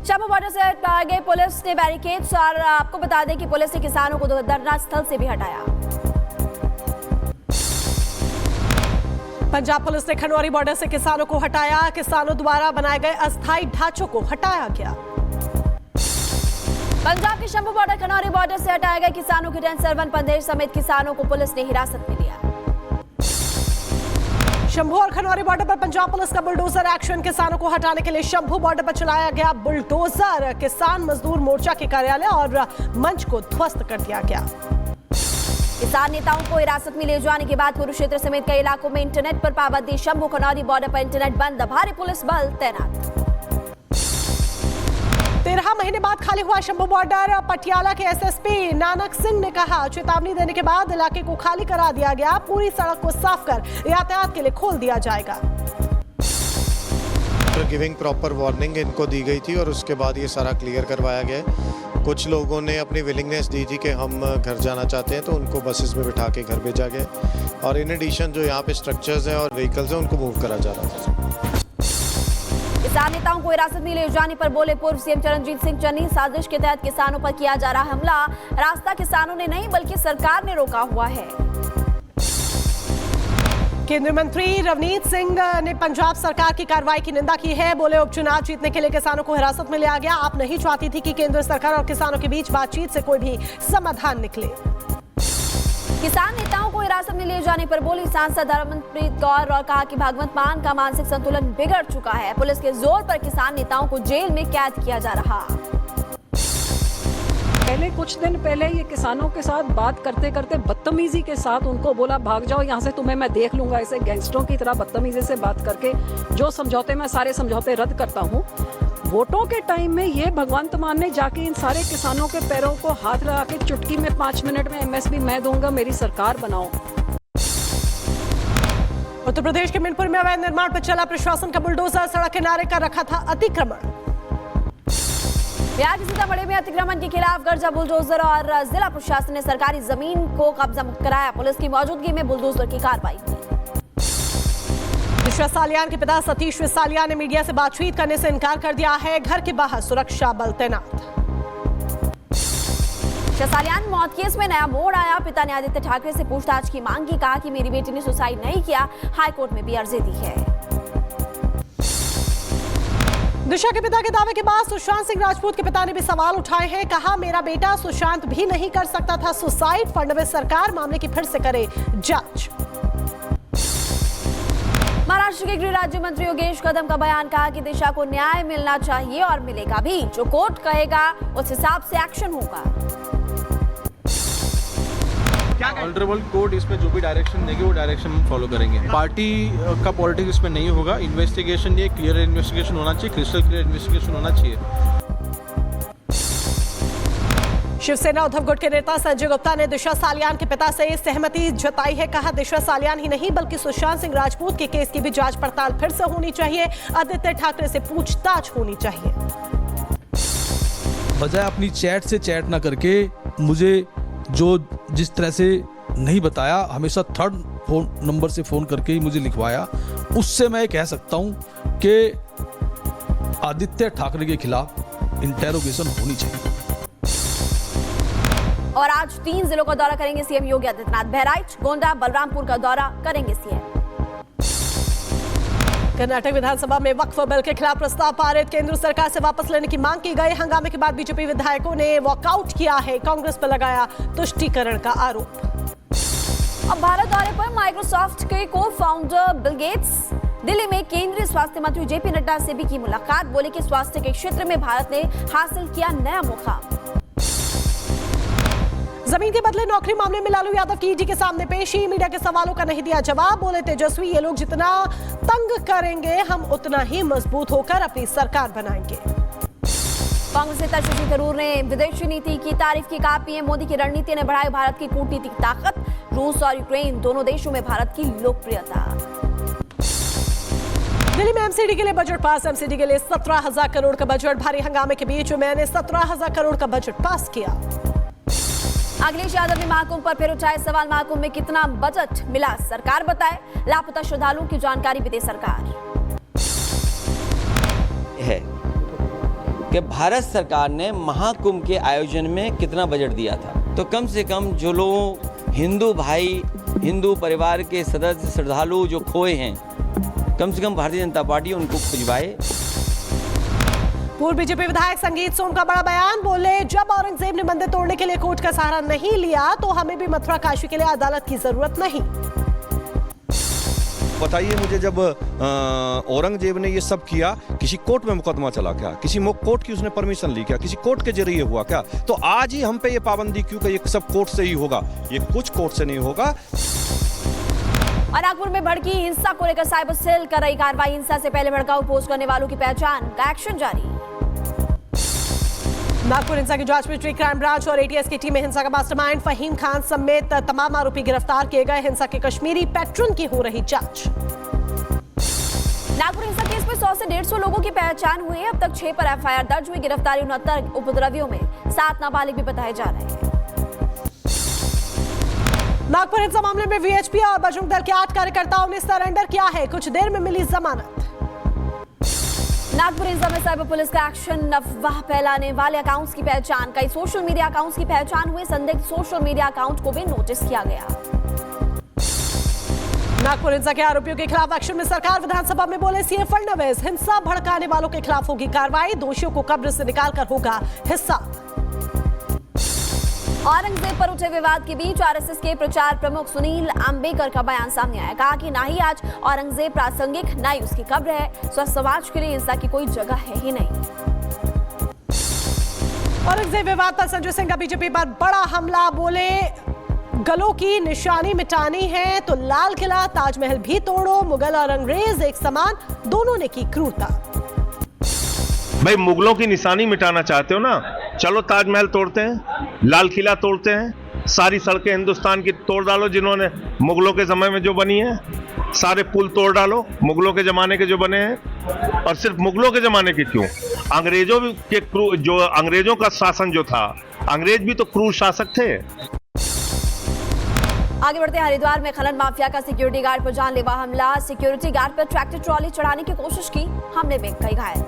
Shambhu border से हटाए गए पुलिस ने बैरिकेड्स और आपको बता दें कि पुलिस ने किसानों को धरना स्थल से भी हटाया। पंजाब पुलिस ने खनौरी बॉर्डर से किसानों को हटाया। किसानों द्वारा बनाए गए अस्थायी ढांचों को हटाया गया। पंजाब के शंभू बॉर्डर खनौरी बॉर्डर से हटाए गए किसानों की 10 सरवन पंदेर समेत किसानों को पुलिस ने हिरासत में लिया। शंभू और खनौरी बॉर्डर पर पंजाब पुलिस का बुलडोजर एक्शन। किसानों को हटाने के लिए शंभू बॉर्डर पर चलाया गया बुलडोजर। किसान मजदूर मोर्चा के कार्यालय और मंच को ध्वस्त कर दिया गया। किसान नेताओं को हिरासत में ले जाने के बाद कुरुक्षेत्र समेत कई इलाकों में इंटरनेट पर पाबंदी। शंभू खनौरी बॉर्डर पर इंटरनेट बंद, भारी पुलिस बल तैनात। 13 महीने बाद खाली हुआ शंभू बॉर्डर। पटियाला के एसएसपी नानक सिंह ने कहा, चेतावनी देने के बाद इलाके को खाली करा दिया गया। पूरी सड़क को साफ कर यातायात के लिए खोल दिया जाएगा। गिविंग प्रॉपर वार्निंग इनको दी गई थी और उसके बाद ये सारा क्लियर करवाया गया। कुछ लोगों ने अपनी विलिंगनेस दी थी कि हम घर जाना चाहते हैं, तो उनको बसेस में बिठा के घर भेजा गया। और इन एडिशन जो यहाँ पे स्ट्रक्चर्स हैं और व्हीकल्स हैं उनको मूव करा जा रहा था। किसान नेताओं को हिरासत में ले जाने पर बोले पूर्व सीएम चरणजीत सिंह चन्नी, साजिश के तहत किसानों पर किया जा रहा हमला। रास्ता किसानों ने नहीं बल्कि सरकार ने रोका हुआ है। केंद्रीय मंत्री रवनीत सिंह ने पंजाब सरकार की कार्रवाई की निंदा की है। बोले, उपचुनाव जीतने के लिए किसानों को हिरासत में लिया गया। आप नहीं चाहती थी कि केंद्र सरकार और किसानों के बीच बातचीत से कोई भी समाधान निकले। किसान नेताओं को हिरासत में ले जाने पर बोली सांसद हरमनप्रीत कौर और कहा कि भगवंत मान का मानसिक संतुलन बिगड़ चुका है। पुलिस के जोर पर किसान नेताओं को जेल में कैद किया जा रहा। पहले कुछ दिन पहले ये किसानों के साथ बात करते करते बदतमीजी के साथ उनको बोला भाग जाओ यहाँ से, तुम्हें मैं देख लूंगा। ऐसे गैंगस्टरों की तरह बदतमीजी से बात करके जो समझौते, मैं सारे समझौते रद्द करता हूँ। वोटों के टाइम में ये भगवंत मान ने जाके इन सारे किसानों के पैरों को हाथ लगा के चुटकी में 5 मिनट में एमएसपी मैं दूंगा, मेरी सरकार बनाओ। उत्तर प्रदेश के मिनपुर में अवैध निर्माण पर चला प्रशासन का बुलडोजर। सड़क किनारे कर रखा था अतिक्रमण। बिहार के सीतामढ़ी में अतिक्रमण के खिलाफ गर्जा बुलडोजर और जिला प्रशासन ने सरकारी जमीन को कब्जा मुक्त कराया। पुलिस की मौजूदगी में बुलडोजर की कार्रवाई की। विश्वास सालियान के पिता सतीश सालियान ने मीडिया से बातचीत करने से इनकार कर दिया है। घर के बाहर सुरक्षा बल तैनात। सालियान मौत केस में नया मोड़ आया। पिता ने आदित्य ठाकरे से पूछताछ की मांग की। कहा कि मेरी बेटी ने सुसाइड नहीं किया, हाईकोर्ट में भी अर्जी दी है। दिशा के पिता के दावे के बाद सुशांत सिंह राजपूत के पिता ने भी सवाल उठाए हैं। कहा, मेरा बेटा सुशांत भी नहीं कर सकता था सुसाइड। फडणवीस सरकार मामले की फिर से करे जांच। महाराष्ट्र के गृह राज्य मंत्री योगेश कदम का बयान। कहा कि दिशा को न्याय मिलना चाहिए और मिलेगा भी। जो कोर्ट कहेगा उस हिसाब से एक्शन होगा। ऑनरेबल कोर्ट इसमें जो भी डायरेक्शन देगी वो डायरेक्शन हम फॉलो करेंगे। पार्टी का पॉलिटिक्स इसमें नहीं होगा। इन्वेस्टिगेशन, ये क्लियर इन्वेस्टिगेशन होना चाहिए, क्रिस्टल क्लियर इन्वेस्टिगेशन होना चाहिए। शिवसेना उद्धव गुट के नेता संजय गुप्ता ने दिशा सालियान के पिता से सहमति जताई है। कहा, दिशा सालियान ही नहीं बल्कि सुशांत सिंह राजपूत के केस की भी जांच पड़ताल फिर से होनी चाहिए। आदित्य ठाकरे से पूछताछ होनी चाहिए। बजाय अपनी चैट से चैट ना करके मुझे जो जिस तरह से नहीं बताया, हमेशा थर्ड फोन नंबर से फोन करके ही मुझे लिखवाया, उससे मैं कह सकता हूं कि आदित्य ठाकरे के खिलाफ इंटेरोगेशन होनी चाहिए। और आज 3 जिलों का दौरा करेंगे सीएम योगी आदित्यनाथ। बहराइच, गोंडा, बलरामपुर का दौरा करेंगे सीएम। कर्नाटक विधानसभा में वक्फ बिल के खिलाफ प्रस्ताव पारित। केंद्र सरकार से वापस लेने की मांग की गई। हंगामे के बाद बीजेपी विधायकों ने वॉकआउट किया है। कांग्रेस पर लगाया तुष्टीकरण का आरोप। अब भारत दौरे पर माइक्रोसॉफ्ट के को फाउंडर बिल गेट्स। दिल्ली में केंद्रीय स्वास्थ्य मंत्री जेपी नड्डा से भी की मुलाकात। बोले कि स्वास्थ्य के क्षेत्र में भारत ने हासिल किया नया मुकाम। जमीन के बदले नौकरी मामले में लालू यादव की ईडी के सामने पेशी। मीडिया के सवालों का नहीं दिया जवाब। बोले, तेजस्वी, ये लोग जितना तंग करेंगे हम उतना ही मजबूत होकर अपनी सरकार बनाएंगे। कांग्रेस नेता शशि थरूर ने विदेशी नीति की तारीफ की। कहा, पीएम मोदी की रणनीति ने बढ़ाई भारत की कूटनीतिक ताकत। रूस और यूक्रेन दोनों देशों में भारत की लोकप्रियता। दिल्ली में एमसीडी के लिए बजट पास। एमसीडी के लिए 17,000 करोड़ का बजट। भारी हंगामे के बीच मैंने 17,000 करोड़ का बजट पास किया। अखिलेश यादव ने महाकुंभ पर फिर उठाए सवाल। महाकुंभ में कितना बजट मिला, सरकार बताए। लापता श्रद्धालुओं की जानकारी भी दे सरकार। है कि भारत सरकार ने महाकुंभ के आयोजन में कितना बजट दिया था। तो कम से कम जो लोग हिंदू भाई, हिंदू परिवार के सदस्य, श्रद्धालु जो खोए हैं, कम से कम भारतीय जनता पार्टी उनको खुजवाए। पूर्व बीजेपी विधायक संगीत सोम का बड़ा बयान, बोले जब औरंगजेब ने मंदिर तोड़ने के लिए कोर्ट का सहारा नहीं लिया तो हमें भी मथुरा काशी के लिए अदालत की जरूरत नहीं। बताइए मुझे, जब औरंगजेब ने ये सब किया, किसी कोर्ट में मुकदमा चला क्या? किसी कोर्ट की उसने परमिशन ली क्या? किसी कोर्ट के जरिए हुआ क्या? तो आज ही हम पे ये पाबंदी क्यों कि ये सब कोर्ट से ही होगा? ये कुछ कोर्ट से नहीं होगा। और नागपुर में भड़की हिंसा को लेकर साइबर सेल कर रही कार्रवाई। हिंसा से पहले भड़काऊ पोस्ट करने वालों की पहचान का एक्शन जारी। नागपुर हिंसा की जांच में स्ट्रीट क्राइम ब्रांच और एटीएस की टीम में हिंसा का मास्टरमाइंड फहीम खान समेत तमाम आरोपी गिरफ्तार किए गए। हिंसा के कश्मीरी पैट्रन की हो रही जांच। नागपुर हिंसा केस में 100 से 150 लोगों की पहचान हुई है। अब तक 6 पर एफआईआर दर्ज हुई। गिरफ्तारी 69 उपद्रवियों में 7 नाबालिग भी बताए जा रहे हैं। नागपुर हिंसा मामले में वीएचपी और बजरंग दल के 8 कार्यकर्ताओं ने सरेंडर किया है। कुछ देर में मिली जमानत। नागपुर हिंसा में साइबर पुलिस का एक्शन। अफवाह फैलाने वाले अकाउंट्स की पहचान। कई सोशल मीडिया अकाउंट्स की पहचान हुई। संदिग्ध सोशल मीडिया अकाउंट को भी नोटिस किया गया। नागपुर हिंसा के आरोपियों के खिलाफ एक्शन में सरकार। विधानसभा में बोले सीएम फडणवीस, हिंसा भड़काने वालों के खिलाफ होगी कार्रवाई। दोषियों को कब्र से निकालकर होगा हिसाब। औरंगजेब पर उठे विवाद के बीच आरएसएस के प्रचार प्रमुख सुनील अंबेकर का बयान सामने आया। कहा कि ना ही आज औरंगजेब प्रासंगिक, ना ही उसकी कब्र है। स्वस्थ समाज के लिए हिंसा की कोई जगह है ही नहीं। औरंगजेब विवाद पर संजय सिंह का बीजेपी पर बड़ा हमला। बोले गलों की निशानी मिटानी है तो लाल किला, ताजमहल भी तोड़ो। मुगल और अंग्रेज एक समान, दोनों ने की क्रूरता। भाई मुगलों की निशानी मिटाना चाहते हो ना, चलो ताजमहल तोड़ते हैं, लाल किला तोड़ते हैं, सारी सड़कें हिंदुस्तान की तोड़ डालो जिन्होंने मुगलों के समय में जो बनी है, सारे पुल तोड़ डालो मुगलों के जमाने के जो बने हैं। और सिर्फ मुगलों के जमाने के क्यों, अंग्रेजों के जो अंग्रेजों का शासन जो था, अंग्रेज भी तो क्रूर शासक थे। आगे बढ़ते हैं। हरिद्वार में खनन माफिया का सिक्योरिटी गार्ड पर जानलेवा हमला। सिक्योरिटी गार्ड पर ट्रैक्टर ट्रॉली चढ़ाने की कोशिश की। हमले में कई घायल।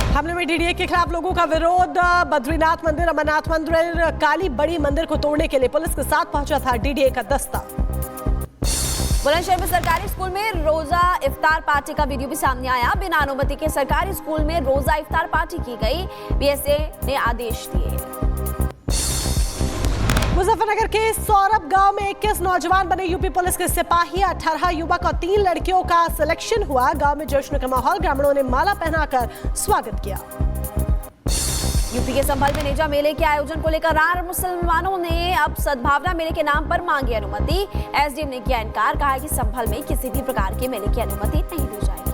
हमले में डीडीए के खिलाफ लोगों का विरोध। बद्रीनाथ मंदिर, अमरनाथ मंदिर, काली बड़ी मंदिर को तोड़ने के लिए पुलिस के साथ पहुंचा था डीडीए का दस्ता। बुलंदशहर में सरकारी स्कूल में रोजा इफ्तार पार्टी का वीडियो भी सामने आया। बिना अनुमति के सरकारी स्कूल में रोजा इफ्तार पार्टी की गई। बीएसए ने आदेश दिए। मुजफ्फरनगर के सौरभ गांव में 21 नौजवान बने यूपी पुलिस के सिपाही। 18 युवक और 3 लड़कियों का सिलेक्शन हुआ। गांव में जश्न का माहौल। ग्रामीणों ने माला पहनाकर स्वागत किया। यूपी के संभल में नेजा मेले के आयोजन को लेकर रार मुसलमानों ने अब सद्भावना मेले के नाम पर मांगी अनुमति। एसडीएम ने किया इनकार। कहा कि संभल में किसी भी प्रकार के मेले की अनुमति नहीं दी जाएगी।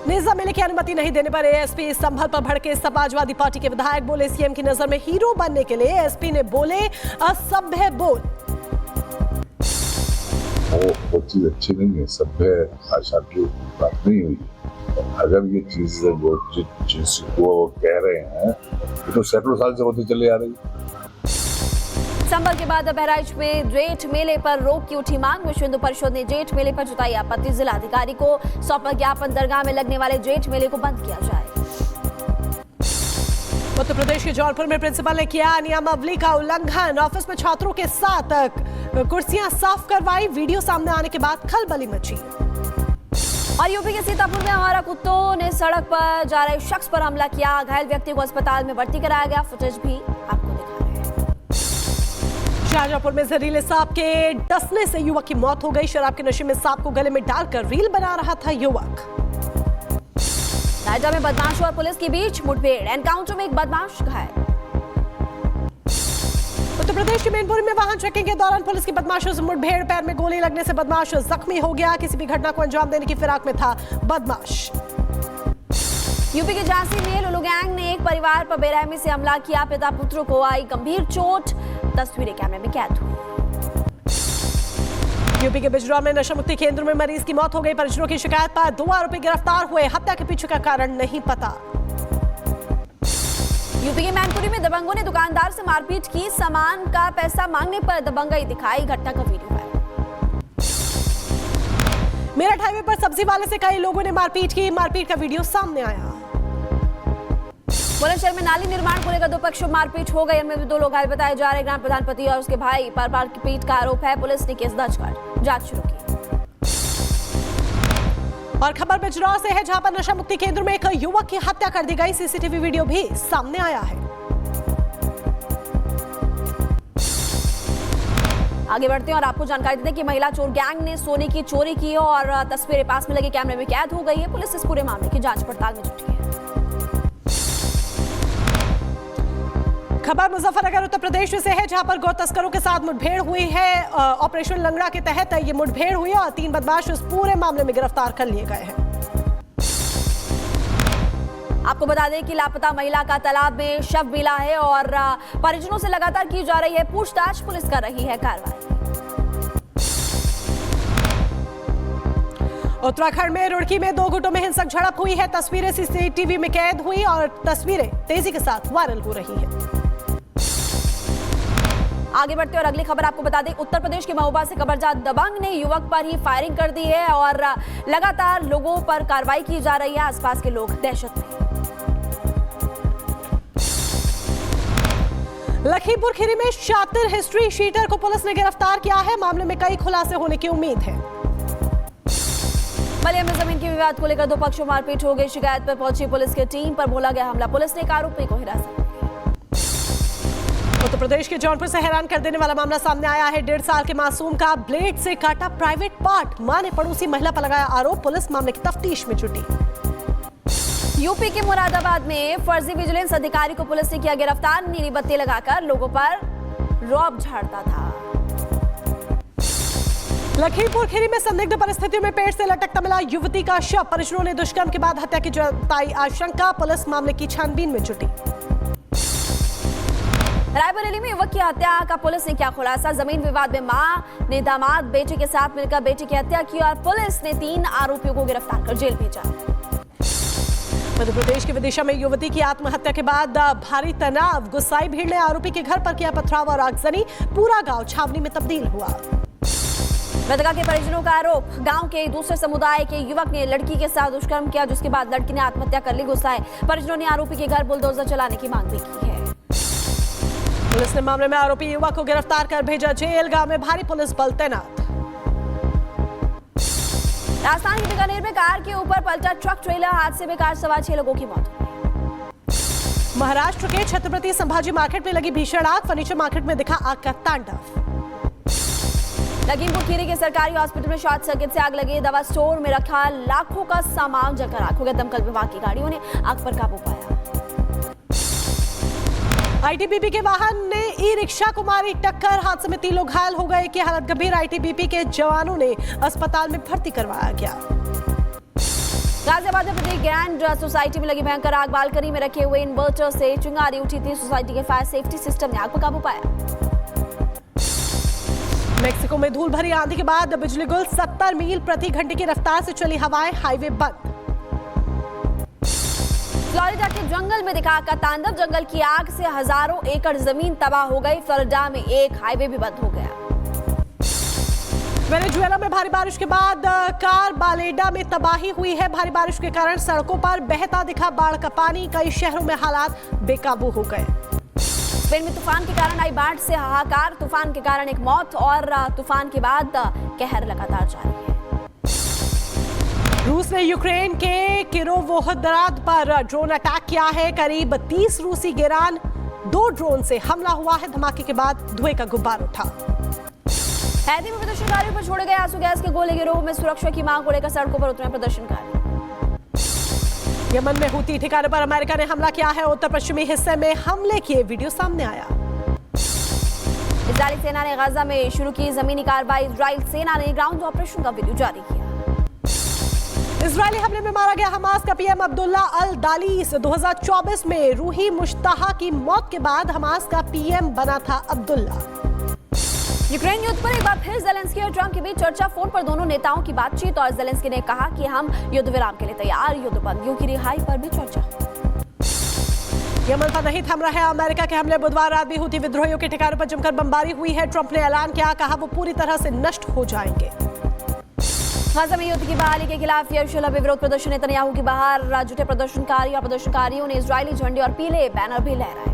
नेजा मेले की अनुमति नहीं देने पर एएसपी संभल पर भड़के समाजवादी पार्टी के विधायक। बोले सीएम की नजर में हीरो बनने के लिए एसपी ने बोले असभ्य बोल। वो चीज अच्छी नहीं है, सभ्य भाषा की बात नहीं हुई। अगर ये चीज वो कह रहे हैं तो सैकड़ों साल से होती चली आ रही। संभल के बाद बहराइच में जेठ मेले पर रोक की उठी मांग। विश्व हिंदू परिषद ने जेठ मेले पर जताई आपत्ति। जिलाधिकारी को सौंपा ज्ञापन। दरगाह में लगने वाले जेठ मेले को बंद किया जाए। उत्तर प्रदेश के जौनपुर में प्रिंसिपल ने किया नियमावली का उल्लंघन। ऑफिस में छात्रों के साथ कुर्सियां साफ करवाई। वीडियो सामने आने के बाद खलबली मची। और यूपी के सीतापुर में आवारा कुत्तों ने सड़क पर जा रहे शख्स पर हमला किया। घायल व्यक्ति को अस्पताल में भर्ती कराया गया। फुटेज भी आपको दिखा रहे हैं। शाहजहांपुर में जहरीले सांप के डसने से युवक की मौत हो गई। शराब के नशे में सांप को गले में डालकर रील बना रहा था युवक। नोएडा में बदमाश और पुलिस के बीच मुठभेड़। एनकाउंटर में एक बदमाश घायल। उत्तर प्रदेश के मैनपुरी में वाहन चेकिंग के दौरान पुलिस की बदमाशों से मुठभेड़। पैर में गोली लगने से बदमाश जख्मी हो गया। किसी भी घटना को अंजाम देने की फिराक में था बदमाश। यूपी के झांसी में लुलू गैंग ने एक परिवार पर बेरहमी से हमला किया। पिता पुत्र को आई गंभीर चोट। तस्वीरें कैमरे में कैद हुई। यूपी के बिजनौर में नशा मुक्ति केंद्र में मरीज की मौत हो गई। परिजनों की शिकायत पर 2 आरोपी गिरफ्तार हुए। हत्या के पीछे का कारण नहीं पता। यूपी के मैनपुरी में दबंगों ने दुकानदार से मारपीट की। सामान का पैसा मांगने पर दबंगई दिखाई। घटना का वीडियो है। मेरठ हाईवे पर सब्जी वाले से कई लोगों ने मारपीट की। मारपीट का वीडियो सामने आया। बुलंदशहर में नाली निर्माण को लेकर दो पक्षों में मारपीट हो गई। इनमें भी 2 लोग घायल बताए जा रहे। ग्राम प्रधान पति और उसके भाई पर मारपीट का आरोप है। पुलिस ने केस दर्ज कर जांच शुरू की। और खबर बिजनौर से है, जहां पर नशा मुक्ति केंद्र में एक युवक की हत्या कर दी गई। सीसीटीवी वीडियो भी सामने आया है। आगे बढ़ते हैं और आपको जानकारी देते हैं कि महिला चोर गैंग ने सोने की चोरी की और तस्वीरें पास में लगे कैमरे में कैद हो गई है। पुलिस इस पूरे मामले की जांच पड़ताल में जुटी है। खबर मुजफ्फरनगर उत्तर प्रदेश से है, जहां पर गौ तस्करों के साथ मुठभेड़ हुई है। ऑपरेशन लंगड़ा के तहत ये मुठभेड़ हुई और 3 बदमाश इस पूरे मामले में गिरफ्तार कर लिए गए हैं। आपको बता दें कि लापता महिला का तालाब में शव मिला है और परिजनों से लगातार की जा रही है पूछताछ। पुलिस कर रही है कार्रवाई। उत्तराखंड में रुड़की में 2 गुटों में हिंसक झड़प हुई है। तस्वीरें सीसीटीवी में कैद हुई और तस्वीरें तेजी के साथ वायरल हो रही हैं। आगे बढ़ते और अगली खबर आपको बता दें, उत्तर प्रदेश के महोबा से कब्रजात दबंग ने युवक पर ही फायरिंग कर दी है और लगातार लोगों पर कार्रवाई की जा रही है। आसपास के लोग दहशत में। लखीमपुर खीरी में शातिर हिस्ट्री शीटर को पुलिस ने गिरफ्तार किया है। मामले में कई खुलासे होने की उम्मीद है। बलिया में जमीन के विवाद को लेकर 2 पक्षों में मारपीट हो गई। शिकायत पर पहुंची पुलिस की टीम पर बोला गया हमला। पुलिस ने एक आरोपी को हिरासत में। उत्तर प्रदेश के जौनपुर से हैरान कर देने वाला मामला सामने आया है। 1.5 साल के मासूम का ब्लेड से काटा प्राइवेट पार्ट। मां ने पड़ोसी महिला पर लगाया आरोप। पुलिस मामले की तफ्तीश में जुटी। यूपी के मुरादाबाद में फर्जी विजिलेंस अधिकारी को पुलिस ने किया गिरफ्तार। नीली बत्ती लगाकर लोगों पर रौब झाड़ता था। लखीमपुर खीरी में संदिग्ध परिस्थितियों में पेड़ से लटकता मिला युवती का शव। परिजनों ने दुष्कर्म के बाद हत्या की जताई आशंका। पुलिस मामले की छानबीन में जुटी। रायबरेली में युवक की हत्या का पुलिस ने किया खुलासा। जमीन विवाद में मां ने दामाद बेटे के साथ मिलकर बेटे की हत्या की और पुलिस ने 3 आरोपियों को गिरफ्तार कर जेल भेजा। मध्य प्रदेश के विदिशा में युवती की आत्महत्या के बाद भारी तनाव। गुस्साई भीड़ ने आरोपी के घर पर किया पथराव और आगजनी। पूरा गांव छावनी में तब्दील हुआ। मृतका के परिजनों का आरोप, गांव के दूसरे समुदाय के युवक ने लड़की के साथ दुष्कर्म किया, जिसके बाद लड़की ने आत्महत्या कर ली। गुस्साए परिजनों ने आरोपी के घर बुलडोजर चलाने की मांग भी की है। पुलिस ने मामले में आरोपी युवक को गिरफ्तार कर भेजा जेल। गांव में भारी पुलिस बल तैनात। राजस्थान के बीकानेर में कार के ऊपर पलटा ट्रक ट्रेलर। हादसे में कार सवार 6 लोगों की मौत हो गई। महाराष्ट्र के छत्रपति संभाजी मार्केट में लगी भीषण आग। फर्नीचर मार्केट में दिखा आग का तांडव। लखीमपुर खीरी के सरकारी हॉस्पिटल में शॉर्ट सर्किट से आग लगी। दवा स्टोर में रखा लाखों का सामान जलकर राख हो गया। दमकल विभाग की गाड़ियों ने आग पर काबू पाया। आईटीबीपी के वाहन ने ई रिक्शा को मारी टक्कर। हादसे में 3 लोग घायल हो गए। की हालत गंभीर। आईटीबीपी के जवानों ने अस्पताल में भर्ती करवाया गया। गाजियाबाद में प्रत्येक ग्रैंड सोसाइटी में लगी भयंकर आग। बालकनी में रखे हुए इन्वर्टर से चिंगारी उठी थी। सोसाइटी के फायर सेफ्टी सिस्टम ने आग पर काबू पाया। मेक्सिको में धूल भरी आंधी के बाद बिजली गुल। 70 मील प्रति घंटे की रफ्तार से चली हवाएं। हाईवे बंद। फ्लोरिडा के जंगल में दिखा आग का तांडव। जंगल की आग से हजारों एकड़ जमीन तबाह हो गई। फ्लोरिडा में एक हाईवे भी बंद हो गया। वेनेजुएला में भारी बारिश के बाद कार बालेडा में तबाही हुई है। भारी बारिश के कारण सड़कों पर बहता दिखा बाढ़ का पानी। कई शहरों में हालात बेकाबू हो गए। स्पेन में तूफान के कारण आई बाढ़ से हाहाकार। तूफान के कारण एक मौत और तूफान के बाद कहर लगातार जारी है। रूस ने यूक्रेन के किरोवोहद्राद पर ड्रोन अटैक किया है। करीब 30 रूसी गिरान 2 ड्रोन से हमला हुआ है। धमाके के बाद धुएं का गुब्बार उठा। हैती में प्रदर्शनकारियों पर छोड़े गए आंसू गैस के गोले। गिरोह में सुरक्षा की मांग को लेकर सड़कों पर उतरे प्रदर्शनकारी। यमन में हूती ठिकाने पर अमेरिका ने हमला किया है। उत्तर पश्चिमी हिस्से में हमले की वीडियो सामने आया। इजरायली सेना ने गाजा में शुरू की जमीनी कार्रवाई। इजरायल सेना ने ग्राउंड ऑपरेशन का वीडियो जारी किया। इजरायली हमले में मारा गया हमास का पीएम अब्दुल्ला अल दालीस। 2024 में रूही मुश्ताहा की मौत के बाद हमास का पीएम बना था अब्दुल्ला। यूक्रेन युद्ध पर एक बार फिर जेलेंस्की और ट्रंप के बीच चर्चा। फोन पर दोनों नेताओं की बातचीत और जेलेंस्की ने कहा कि हम युद्ध विराम के लिए तैयार। युद्धबंदियों की रिहाई पर भी चर्चा। यमन पर नहीं थम रहा है अमेरिका के हमले। बुधवार रात भी हूती विद्रोहियों के ठिकानों पर जमकर बमबारी हुई है। ट्रंप ने ऐलान किया, कहा वो पूरी तरह से नष्ट हो जाएंगे। गाजा में युद्ध की बहाली के खिलाफ यरूशलेम में विरोध प्रदर्शन, नेतन्याहू की बाहर जुटे प्रदर्शनकारियों ने इजरायली झंडे और पीले बैनर भी लहराए।